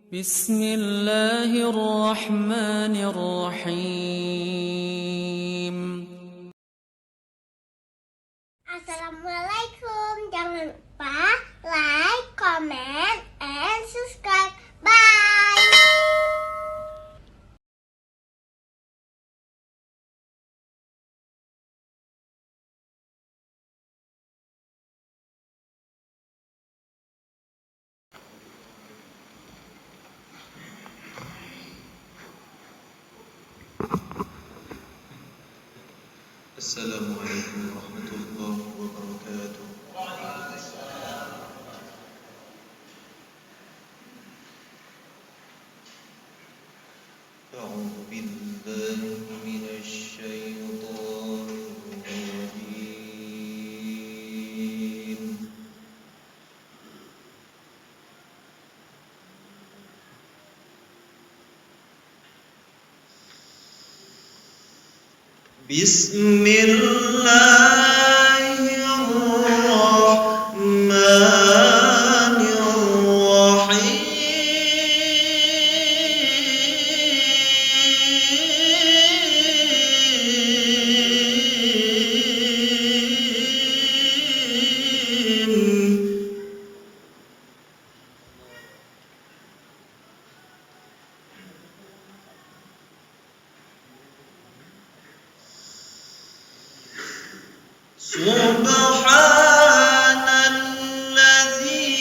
بسم الله الرحمن الرحيم. Assalamualaikum. Jangan lupa like, comment, and subscribe. Bye. السلام عليكم ورحمة الله وبركاته. أعوذ بالله من الشيطان الرجيم. بسم الله الرحمن الرحيم. سبحان الذي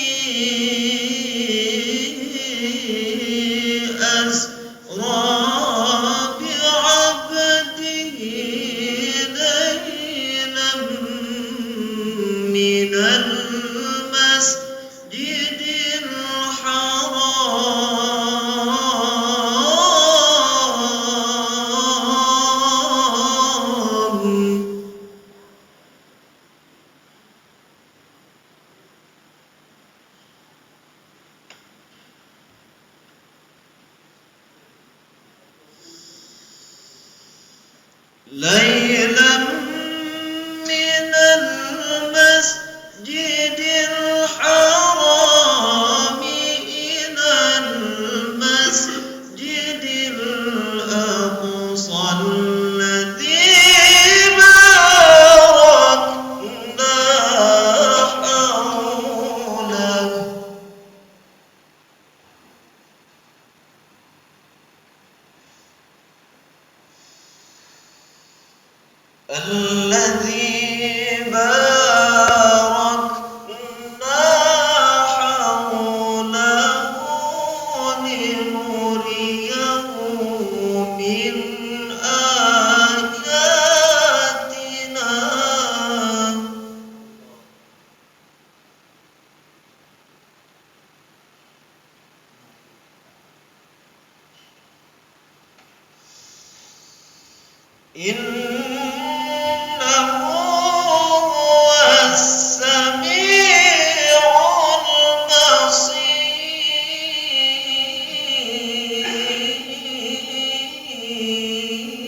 أسرى بعبده ليلا من المسجد الحرام ليلا من المسجد الحرام إلى المسجد الأقصى الذي باركنا حوله الذي باركنا حوله لنريه من آياتنا إنه هو السميع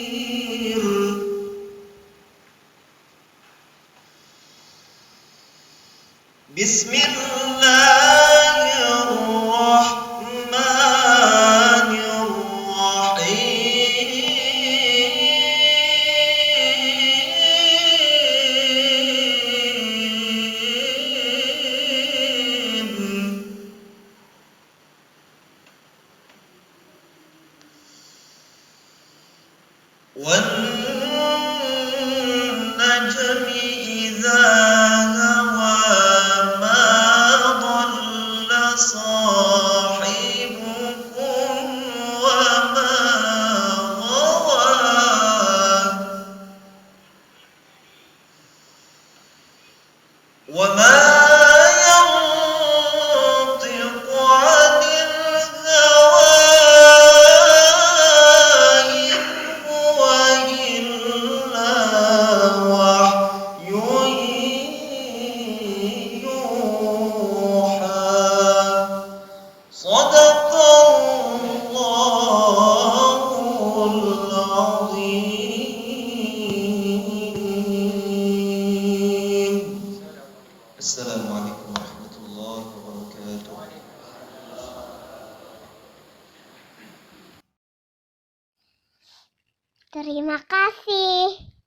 البصير. بسم الله الرحمن الرحيم. والنجم إذا هوى ما ضل صاحبكم وما غوى وما ينطق عن الهوى إن هو إلا وحي يوحى. صدق الله العظيم. السلام عليكم ورحمة الله وبركاته. Terima kasih.